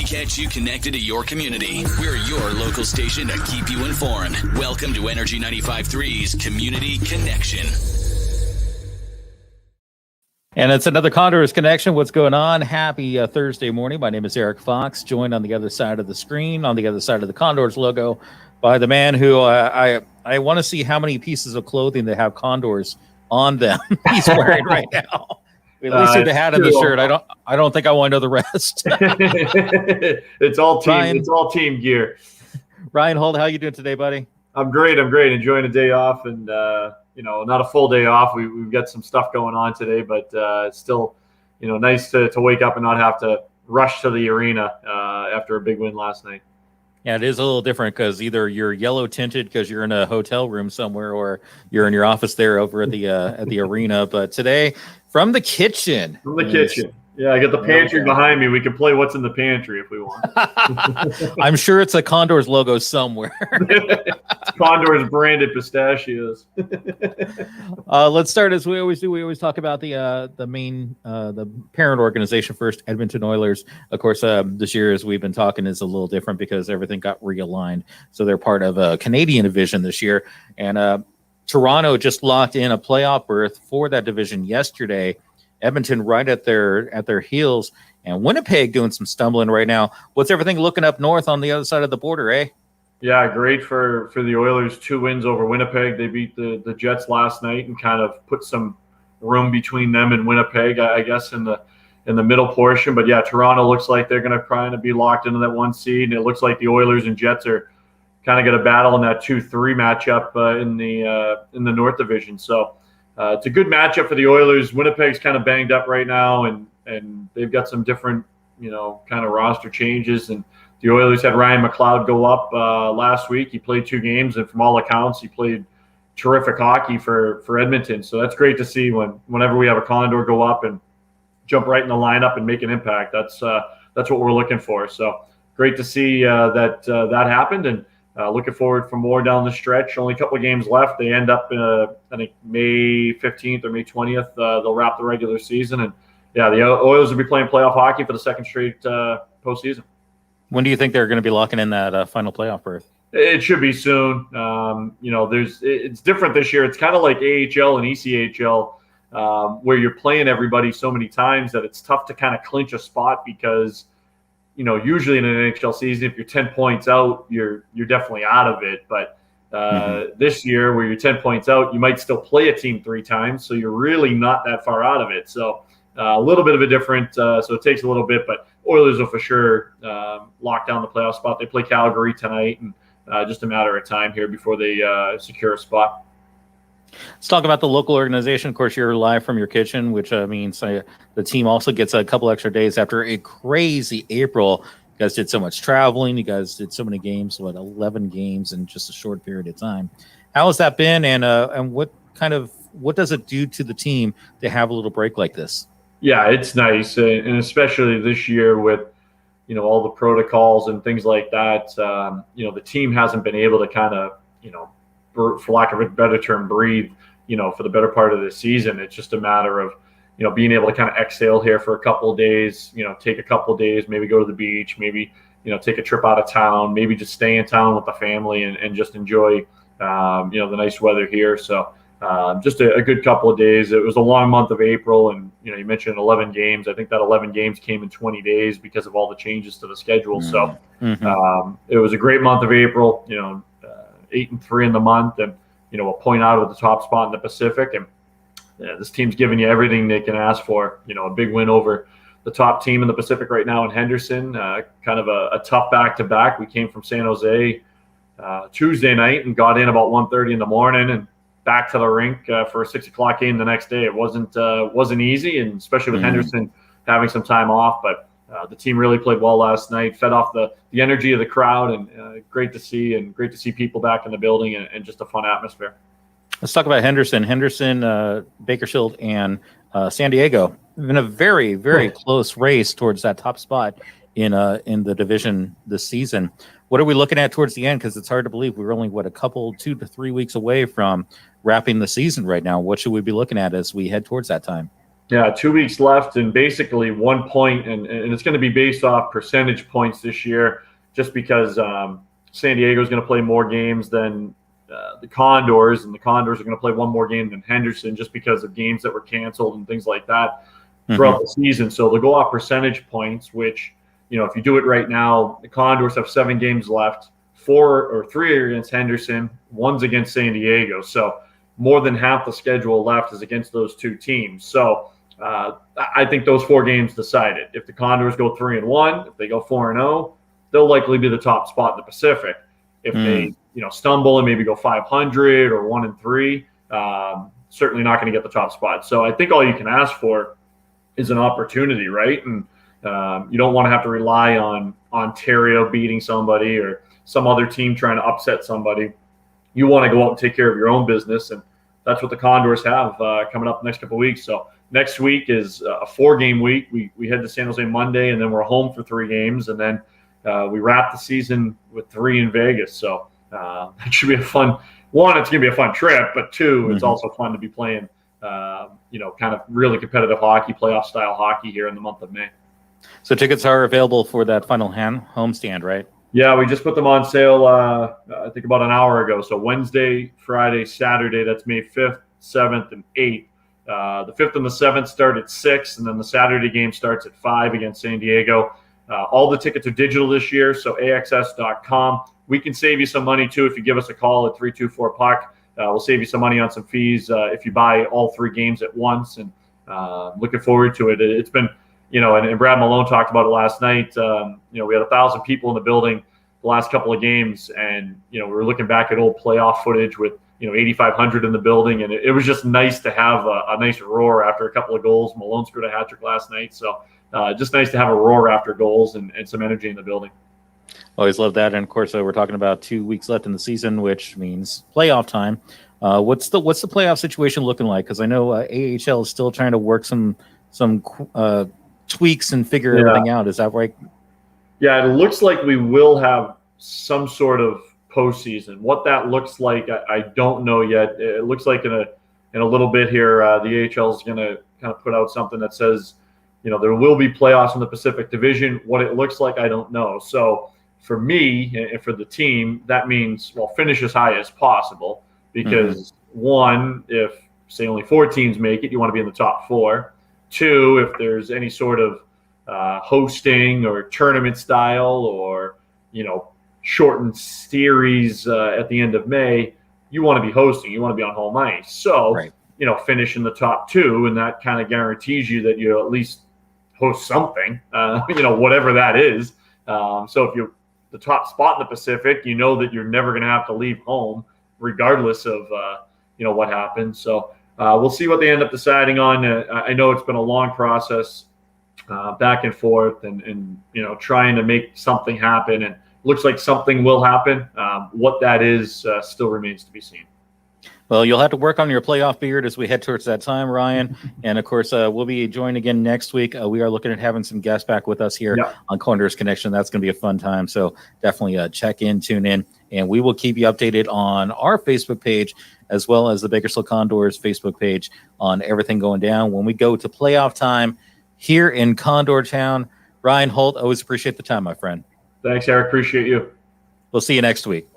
catch you connected to your community. We're your local station to keep you informed. Welcome to Energy 95.3's Community Connection. And it's another Condor's Connection. What's going on? Happy Thursday morning. My name is Erik Fox, joined on the other side of the screen, on the other side of the Condor's logo, by the man who I want to see how many pieces of clothing that have Condors on them he's wearing right now. At least see the hat and the shirt. I don't think I want to know the rest. It's all team. Ryan, it's all team gear. Ryan Holt, how you doing today, buddy? I'm great. Enjoying a day off, and not a full day off. We've got some stuff going on today, but it's still, nice to wake up and not have to rush to the arena after a big win last night. Yeah, it is a little different because either you're yellow tinted because you're in a hotel room somewhere, or you're in your office there over at the arena. But today, from the kitchen. Yeah, I got the pantry behind me. We can play What's in the Pantry if we want. I'm sure it's a Condor's logo somewhere. It's Condor's branded pistachios. Let's start as we always do. We always talk about the parent organization first, Edmonton Oilers. Of course, this year, as we've been talking, is a little different because everything got realigned. So they're part of a Canadian division this year. And Toronto just locked in a playoff berth for that division yesterday. Edmonton right at their heels, and Winnipeg doing some stumbling right now. What's everything looking up north on the other side of the border, eh? Yeah, great for the Oilers. 2 wins over Winnipeg. They beat the Jets last night and kind of put some room between them and Winnipeg, I guess, in the middle portion. But yeah, Toronto looks like they're going to try to be locked into that 1 seed, and it looks like the Oilers and Jets are kind of going to battle in that 2-3 matchup in the North Division. So. It's a good matchup for the Oilers. Winnipeg's kind of banged up right now, and they've got some different, kind of roster changes. And the Oilers had Ryan McLeod go up last week. He played 2 games, and from all accounts, he played terrific hockey for Edmonton. So that's great to see whenever we have a Condor go up and jump right in the lineup and make an impact. That's what we're looking for. So great to see that happened, and looking forward for more down the stretch. Only a couple of games left. They end up, I think, May 15th or May 20th. They'll wrap the regular season. And, yeah, the Oilers will be playing playoff hockey for the second straight postseason. When do you think they're going to be locking in that final playoff berth? It should be soon. It's different this year. It's kind of like AHL and ECHL where you're playing everybody so many times that it's tough to kind of clinch a spot because – usually in an NHL season, if you're 10 points out, you're definitely out of it. But this year, where you're 10 points out, you might still play a team 3 times, so you're really not that far out of it. So a little bit of a different. So it takes a little bit, but Oilers will for sure lock down the playoff spot. They play Calgary tonight, and just a matter of time here before they secure a spot. Let's talk about the local organization. Of course, you're live from your kitchen, which means the team also gets a couple extra days after a crazy April. You guys did so much traveling. You guys did so many games, 11 games in just a short period of time. How has that been, and what does it do to the team to have a little break like this? Yeah, it's nice, and especially this year with all the protocols and things like that. The team hasn't been able to kind of for lack of a better term, breathe, for the better part of the season. It's just a matter of, being able to kind of exhale here for a couple of days, take a couple of days, maybe go to the beach, maybe, take a trip out of town, maybe just stay in town with the family and just enjoy, the nice weather here. So just a good couple of days. It was a long month of April, and, you mentioned 11 games. I think that 11 games came in 20 days because of all the changes to the schedule. So it was a great month of April, 8-3 in the month, and a point out of the top spot in the Pacific. And this team's giving you everything they can ask for. A big win over the top team in the Pacific right now in Henderson. Kind of a tough back-to-back. We came from San Jose Tuesday night and got in about 1:30 in the morning and back to the rink for a 6 o'clock game the next day. It wasn't easy, and especially with Henderson having some time off, but the team really played well last night, fed off the energy of the crowd, and great to see people back in the building, and just a fun atmosphere. Let's talk about Henderson, Bakersfield, and San Diego. In a very, very close race towards that top spot in the division this season. What are we looking at towards the end? Because it's hard to believe we're only, 2 to 3 weeks away from wrapping the season right now. What should we be looking at as we head towards that time? Yeah, 2 weeks left and basically 1 point, and it's going to be based off percentage points this year, just because San Diego is going to play more games than the Condors, and the Condors are going to play one more game than Henderson, just because of games that were canceled and things like that throughout the season. So they'll go off percentage points, which, if you do it right now, the Condors have 7 games left. 4 or 3 are against Henderson, 1's against San Diego. So more than half the schedule left is against those 2 teams. So I think those 4 games decided. If the Condors go 3-1, if they go 4-0, they'll likely be the top spot in the Pacific. If they, stumble and maybe go 500 or 1-3, certainly not going to get the top spot. So I think all you can ask for is an opportunity, right? And you don't want to have to rely on Ontario beating somebody or some other team trying to upset somebody. You want to go out and take care of your own business, and that's what the Condors have coming up the next couple of weeks. So next week is a 4-game week. We head to San Jose Monday, and then we're home for 3 games, and then we wrap the season with 3 in Vegas. So it should be a fun one. It's going to be a fun trip, but 2, it's also fun to be playing, kind of really competitive hockey, playoff style hockey here in the month of May. So tickets are available for that final homestand, right? Yeah, we just put them on sale, I think about an hour ago. So Wednesday, Friday, Saturday, that's May 5th, 7th, and 8th. The 5th and the 7th start at 6, and then the Saturday game starts at 5 against San Diego. All the tickets are digital this year, so AXS.com. We can save you some money, too, if you give us a call at 324-PUCK. We'll save you some money on some fees if you buy all 3 games at once, and looking forward to it. It's been, and Brad Malone talked about it last night. We had 1,000 people in the building the last couple of games, and, we were looking back at old playoff footage with, 8,500 in the building, and it was just nice to have a nice roar after a couple of goals. Malone scored a hat trick last night, so just nice to have a roar after goals and some energy in the building. Always love that. And of course, we're talking about 2 weeks left in the season, which means playoff time. What's the playoff situation looking like? Because I know AHL is still trying to work some tweaks and figure everything out. Is that right? Yeah, it looks like we will have some sort of postseason. What that looks like, I don't know yet. It looks like in a little bit here, the AHL is going to kind of put out something that says, there will be playoffs in the Pacific Division. What it looks like, I don't know. So for me and for the team, that means, finish as high as possible, because one, if say only 4 teams make it, you want to be in the top 4. 2, if there's any sort of hosting or tournament style or, shortened series at the end of May, you want to be hosting. You want to be on home ice. So, finish in the top 2, and that kind of guarantees you that you at least host something, whatever that is. So if you're the top spot in the Pacific, you know that you're never going to have to leave home regardless of, what happens. So we'll see what they end up deciding on. I know it's been a long process back and forth and trying to make something happen, and looks like something will happen. What that is still remains to be seen. Well, you'll have to work on your playoff beard as we head towards that time, Ryan. And, of course, we'll be joined again next week. We are looking at having some guests back with us here on Condor's Connection. That's going to be a fun time. So definitely check in, tune in, and we will keep you updated on our Facebook page as well as the Bakersfield Condors Facebook page on everything going down when we go to playoff time here in Condor Town. Ryan Holt, always appreciate the time, my friend. Thanks, Eric. Appreciate you. We'll see you next week.